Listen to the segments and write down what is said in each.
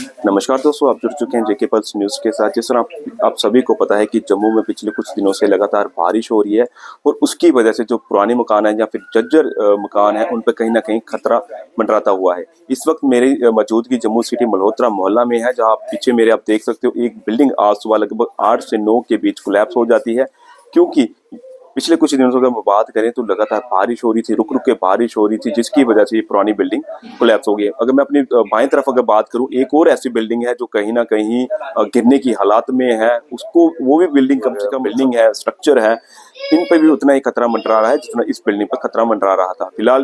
नमस्कार दोस्तों, आप जुड़ चुके हैं जेके पल्स न्यूज़ के साथ। जिस तरह आप सभी को पता है कि जम्मू में पिछले कुछ दिनों से लगातार बारिश हो रही है और उसकी वजह से जो पुराने मकान हैं या फिर जर्जर मकान हैं उन पर कहीं ना कहीं खतरा मंडराता हुआ है। इस वक्त मेरी मौजूदगी जम्मू सिटी मल्होत्रा मोहल्ला में है, जहाँ पीछे मेरे आप देख सकते हो एक बिल्डिंग आज सुबह लगभग 8 से 9 के बीच कोलैप्स हो जाती है, क्योंकि पिछले कुछ दिनों से अगर हम बात करें तो लगातार बारिश हो रही थी, रुक रुक के बारिश हो रही थी, जिसकी वजह से ये पुरानी बिल्डिंग कोलैप्स हो गई है। अगर मैं अपनी बाएं तरफ अगर बात करूं, एक और ऐसी बिल्डिंग है जो कहीं ना कहीं गिरने की हालात में है, उसको वो भी बिल्डिंग कम से कम बिल्डिंग है, स्ट्रक्चर है, इन पर भी उतना ही खतरा मंडरा रहा है जितना इस बिल्डिंग पर खतरा मंडरा रहा था। फिलहाल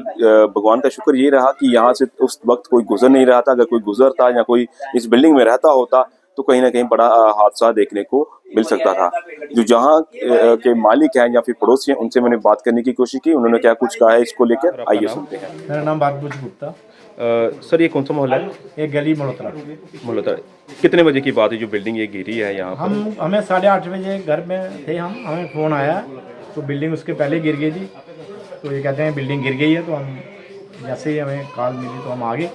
भगवान का शुक्र ये रहा कि यहाँ से उस वक्त कोई गुजर नहीं रहा था। अगर कोई गुजरता या कोई इस बिल्डिंग में रहता होता तो कहीं ना कहीं बड़ा हादसा देखने को मिल सकता था। जो जहाँ के मालिक हैं या फिर पड़ोसी हैं, उनसे मैंने बात करने की कोशिश की, उन्होंने क्या कुछ कहा है इसको लेकर, आइए सुनते हैं। मेरा नाम भागभूष गुप्ता। सर, ये कौन सा मोहल्ला है? एक गली मल्होत्रा। मल्होत्रा। कितने बजे की बात है जो बिल्डिंग ये गिरी है यहाँ पर? हमें 8:30 बजे घर में थे हमें फ़ोन आया तो बिल्डिंग उसके पहले गिर गई थी। तो ये कहते हैं बिल्डिंग गिर गई है। तो हम जैसे ही हमें कॉल मिली तो हम आ गए,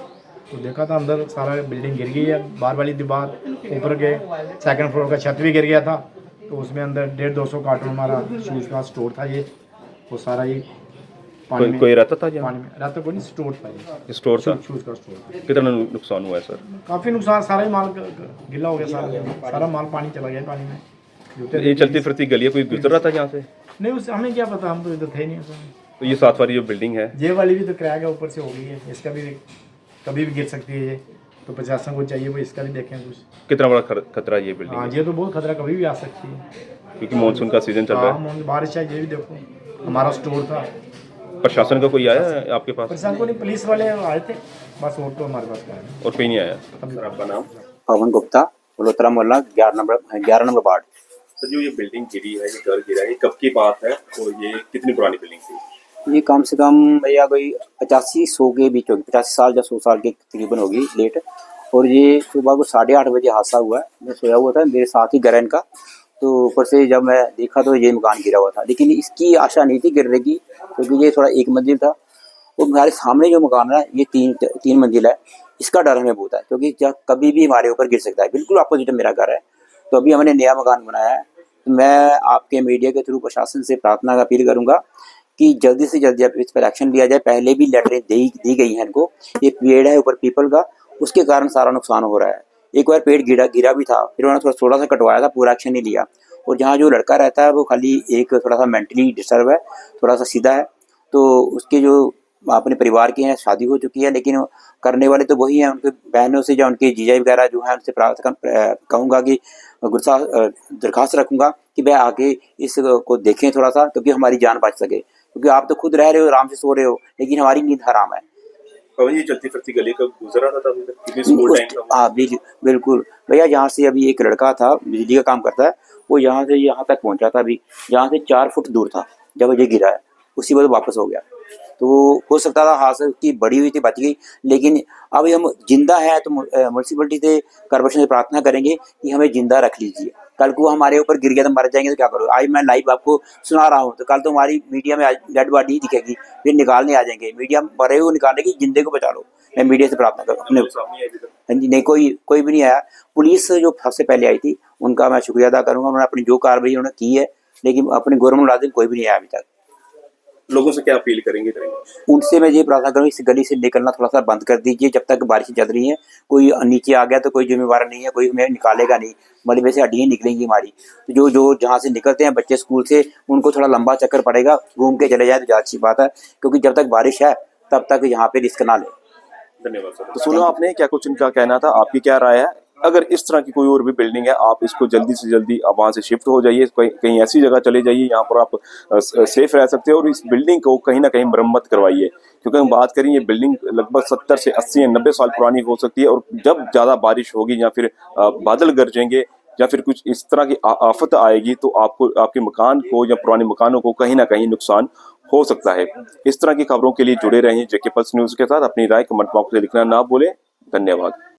तो देखा था अंदर सारा बिल्डिंग गिर गई है। बाहर वाली दीवार, ऊपर के सेकंड फ्लोर का छत भी गिर गया था। तो उसमें अंदर 150-200 कार्टून हमारा शूज़ का स्टोर था। ये वो सारा ये कोई रहता था पानी में रहता, कोई नहीं, स्टोर था, ये स्टोर था। शूज़ का स्टोर। कितना नुकसान हुआ है सर? काफ़ी नुकसान, सारा ही माल गिला हो गया, सारा माल पानी चला गया पानी में। ये चलती फिरती गली है, कोई गुजर रहा था यहाँ से? नहीं, उस हमें क्या पता, हम तो इधर थे नहीं। तो ये 7 वाली जो बिल्डिंग है, ये वाली भी तो क्रैक है, ऊपर से हो गई है, इसका भी कभी भी गिर सकती है ये। तो प्रशासन को चाहिए वो इसका भी देखें कुछ। कितना बड़ा खतरा है ये बिल्डिंग? हाँ, ये तो बहुत खतरा, कभी भी आ सकती है, क्योंकि मानसून का सीजन चल रहा है। बारिश है। ये भी देखो, हमारा स्टोर था। प्रशासन का कोई आया है आपके पास? प्रशासन को नहीं, पुलिस वाले आए थे बस, और तो हमारे पास और कोई नहीं आया। सर, आपका नाम? पवन गुप्ता, मल्होत्रा मोहल्ला 11 नंबर वार्ड। सर, जो ये बिल्डिंग गिरी है, ये घर गिरा है, ये कब की बात है और ये कितनी पुरानी बिल्डिंग थी? ये कम से कम भैया कोई 85-100 के बीच होगी, 85 साल या 100 साल के तकरीबन होगी लेट। और ये सुबह को 8:30 बजे हादसा हुआ है। मैं सोया हुआ था, मेरे साथ ही घर है इनका। तो ऊपर से जब मैं देखा तो ये मकान गिरा हुआ था, लेकिन इसकी आशा नहीं थी गिरने की, क्योंकि ये थोड़ा एक मंजिल था। और हमारे सामने जो मकान है ये तीन मंजिल है। इसका डर हमें बहुत है, क्योंकि जब कभी भी हमारे ऊपर गिर सकता है। बिल्कुल अपोजिट मेरा घर है। तो अभी हमने नया मकान बनाया है। तो मैं आपके मीडिया के थ्रू प्रशासन से प्रार्थना का अपील करूँगा कि जल्दी से जल्दी इस पर एक्शन लिया जाए। पहले भी लेटरें दी गई हैं इनको। ये पेड़ है ऊपर पीपल का, उसके कारण सारा नुकसान हो रहा है। एक बार पेड़ गिरा भी था, फिर उन्होंने थोड़ा सा कटवाया था, पूरा एक्शन नहीं लिया। और जहाँ जो लड़का रहता है वो खाली एक थोड़ा सा मेंटली डिस्टर्ब है, थोड़ा सा सीधा है। तो उसके जो अपने परिवार के हैं, शादी हो चुकी है, लेकिन करने वाले तो वही हैं। उनके बहनों से या उनके जीजा वगैरह जो है, उनसे कहूँगा कि दरखास्त रखूँगा कि वह आके इसको देखें थोड़ा सा, क्योंकि हमारी जान बच सके। क्योंकि आप तो खुद रह रहे हो, आराम से सो रहे हो, लेकिन हमारी नींद हराम है। ये चलती फिरती गली कब गुजरा था स्कूल टाइम का? हाँ बिल्कुल भैया। यहाँ से अभी एक लड़का था, बिजली का काम करता है, वो यहाँ से यहाँ तक पहुँचा था। अभी यहाँ से 4 फुट दूर था जब ये गिरा है, उसी वक्त वापस हो गया। तो हो सकता था हादसा की बड़ी हुई थी, बच गई। लेकिन अभी हम जिंदा है तो म्यूनसिपलिटी से, कॉर्पोरेशन से प्रार्थना करेंगे कि हमें जिंदा रख लीजिए। कल को हमारे ऊपर गिर गया तो मर जाएंगे तो क्या करो। आज मैं लाइव आपको सुना रहा हूँ, तो कल तो हमारी मीडिया में डेड बॉडी ही दिखेगी, फिर निकालने आ जाएंगे। मीडिया मरे हुए निकालने की, जिंदे को बचा लो। मैं मीडिया से प्रार्थना करूँ अपने। नहीं, कोई भी नहीं आया। पुलिस जो सबसे पहले आई थी उनका मैं शुक्रिया अदा करूँगा। उन्होंने अपनी जो कार्रवाई उन्होंने की है, लेकिन अपने गवर्नमेंट मुलाजिम कोई भी नहीं आया अभी तक। लोगों से क्या अपील करेंगे? उनसे मैं ये प्रार्थना करूँ, इस गली से निकलना थोड़ा सा बंद कर दीजिए जब तक बारिश चल रही है। कोई नीचे आ गया तो कोई जिम्मेवार नहीं है, कोई हमें निकालेगा नहीं। मलबे से हड्डियाँ निकलेंगी हमारी। तो जो जहाँ से निकलते हैं बच्चे स्कूल से, उनको थोड़ा लंबा चक्कर पड़ेगा, घूम के चले जाए तो ज़्यादा अच्छी बात है। क्योंकि जब तक बारिश है तब तक यहाँ पे रिस्क ना ले। धन्यवाद सर। तो सुनो, आपने क्या कुछ इनका कहना था, आपकी क्या राय है? अगर इस तरह की कोई और भी बिल्डिंग है, आप इसको जल्दी से जल्दी आप वहाँ से शिफ्ट हो जाइए, कहीं ऐसी जगह चले जाइए यहाँ पर आप सेफ रह सकते हो। और इस बिल्डिंग को कहीं ना कहीं मरम्मत करवाइए, क्योंकि हम बात करें ये बिल्डिंग लगभग 70 से 80 या 90 साल पुरानी हो सकती है। और जब ज़्यादा बारिश होगी या फिर बादल गरजेंगे या फिर कुछ इस तरह की आफत आएगी तो आपको, आपके मकान को या पुराने मकानों को कहीं ना कहीं नुकसान हो सकता है। इस तरह की खबरों के लिए जुड़े रहें जेके पल्स न्यूज़ के साथ। अपनी राय कमेंट बॉक्स में लिखना ना भूलें। धन्यवाद।